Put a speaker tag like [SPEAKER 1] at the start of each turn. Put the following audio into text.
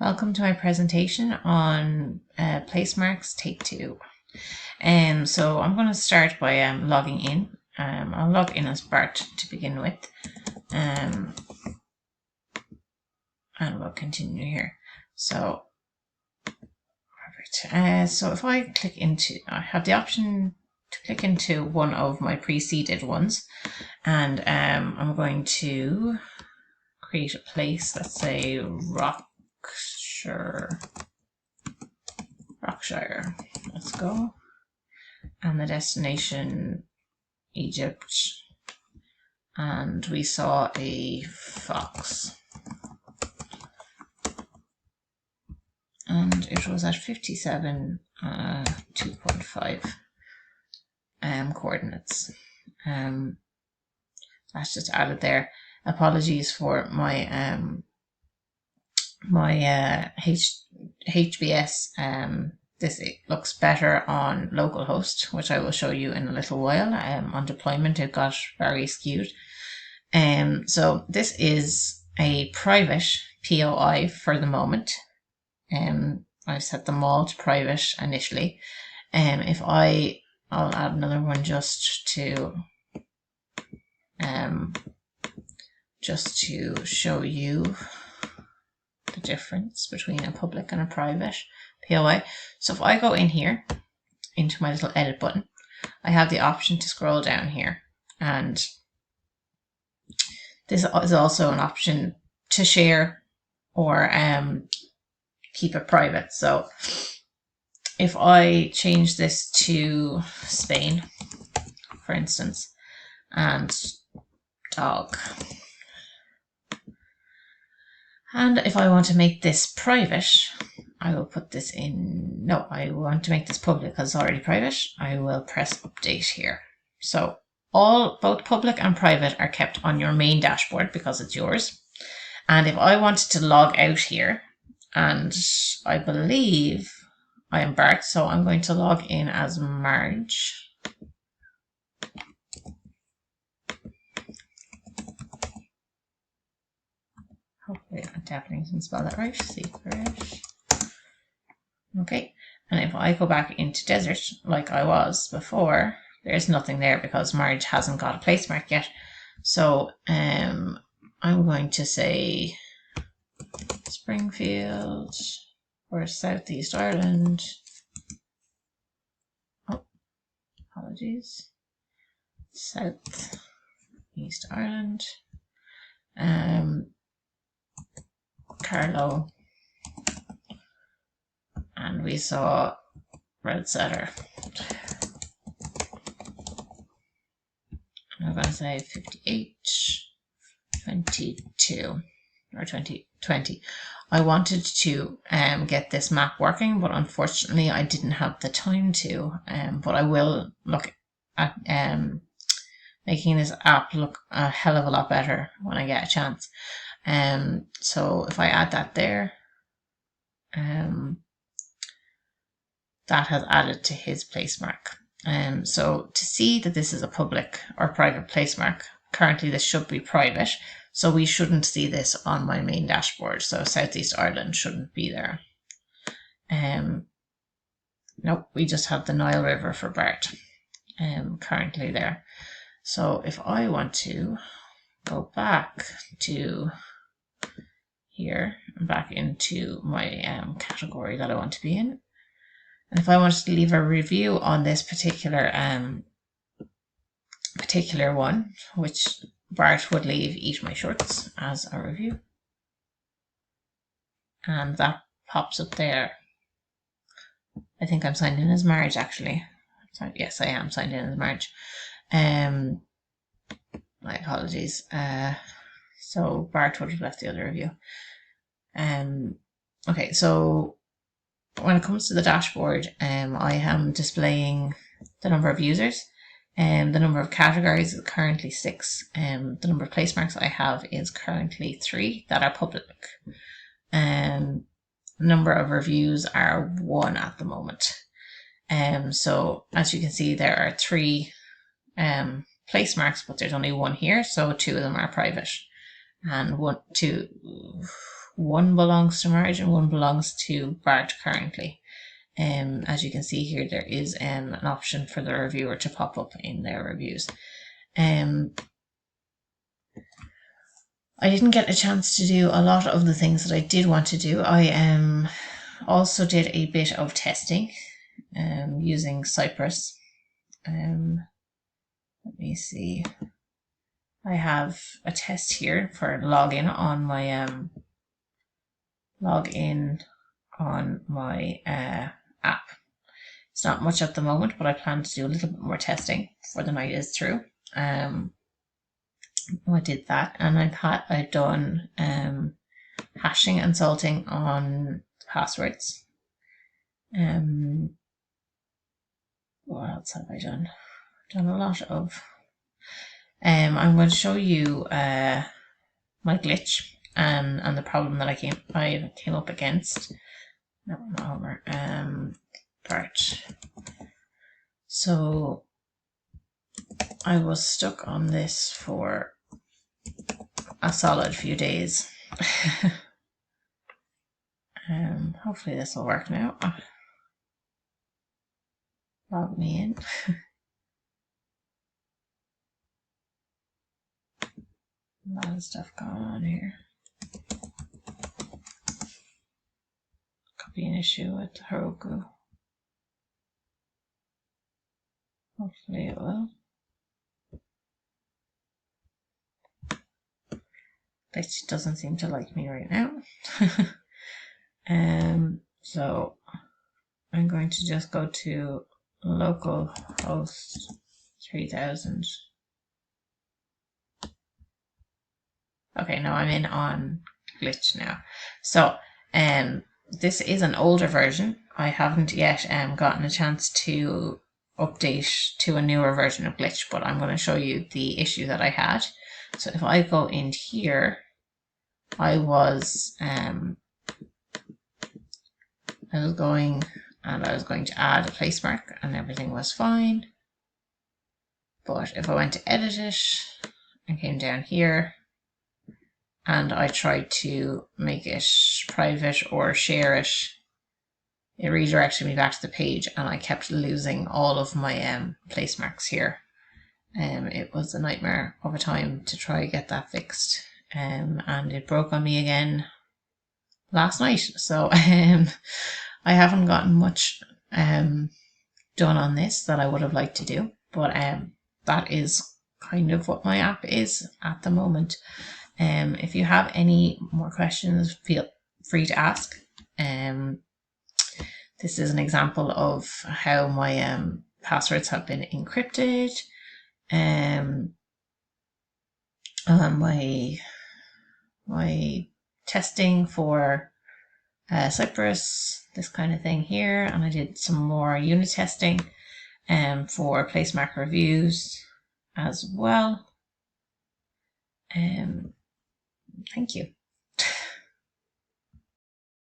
[SPEAKER 1] Welcome to my presentation on Placemarks Take 2. So I'm going to start by logging in. I'll log in as Bart to begin with. And we'll continue here. So, perfect. So if I click into, I have the option to click into one of my preceded ones. And I'm going to create a place, let's say Rockshire. Let's go. And the destination, Egypt. And we saw a fox. And it was at 57, 2.5 coordinates. That's just added there. Apologies for my HBS. This looks better on localhost, which I will show you in a little while. On deployment, it got very skewed. So this is a private POI for the moment. I set them all to private initially. If I'll add another one just to show you the difference between a public and a private POI. So if I go in here into my little edit button, I have the option to scroll down here, and this is also an option to share or keep it private. So if I change this to Spain, for instance, and dog, and if I want to make this private, I will put this in, no, I want to make this public because it's already private. I will press update here. So both public and private are kept on your main dashboard because it's yours. And if I wanted to log out here, and I believe I am Bart, so I'm going to log in as Marge. Hopefully I definitely can spell that right. Secret. Okay, and if I go back into desert like I was before, there's nothing there because Marge hasn't got a place mark yet. So I'm going to say Springfield or Southeast Ireland. Oh, apologies. Southeast Ireland. Carlow. And we saw Red Setter. I'm going to say 58, 22, or 2020. I wanted to get this map working, but unfortunately I didn't have the time to. But I will look at making this app look a hell of a lot better when I get a chance. So if I add that there, that has added to his place mark. So to see that this is a public or private place mark, currently this should be private, so we shouldn't see this on my main dashboard. So Southeast Ireland shouldn't be there. Nope, we just have the Nile River for Bart currently there. So if I want to go back to here, back into my category that I want to be in, and if I wanted to leave a review on this particular one, which Bart would leave Eat My Shorts as a review, and that pops up there. I think I'm signed in as Marge, actually. So, yes, I am signed in as Marge. My apologies. So Bart would have left the other review. Okay, so when it comes to the dashboard, I am displaying the number of users, and the number of categories is currently 6. The number of place marks I have is currently 3 that are public. The number of reviews are 1 at the moment. So as you can see, there are 3 place marks, but there's only 1 here, so 2 of them are private, and 1, 2, one belongs to Marge and one belongs to Bart currently. As you can see here, there is an option for the reviewer to pop up in their reviews. I didn't get a chance to do a lot of the things that I did want to do. I also did a bit of testing using Cypress. Let me see. I have a test here for login on my app. It's not much at the moment, but I plan to do a little bit more testing before the night is through. I did that, and I've done hashing and salting on passwords. What else have I done? I've done a lot of. I'm going to show you my glitch and the problem that I came up against. No, not Homer. Bart. So I was stuck on this for a solid few days. Hopefully this will work now. Log me in. A lot of stuff going on here. Could be an issue with Heroku. Hopefully it will. It doesn't seem to like me right now. So I'm going to just go to localhost 3000. Okay, now I'm in on Glitch now. So this is an older version. I haven't yet gotten a chance to update to a newer version of Glitch, but I'm going to show you the issue that I had. So if I go in here, I was going to add a place mark and everything was fine. But if I went to edit it and came down here and I tried to make it private or share it, it redirected me back to the page and I kept losing all of my place marks here. It was a nightmare of a time to try to get that fixed. And it broke on me again last night. So I haven't gotten much done on this that I would have liked to do. But that is kind of what my app is at the moment. If you have any more questions, feel free to ask. This is an example of how my passwords have been encrypted. My testing for Cypress, this kind of thing here, and I did some more unit testing for placemark reviews as well. Thank you.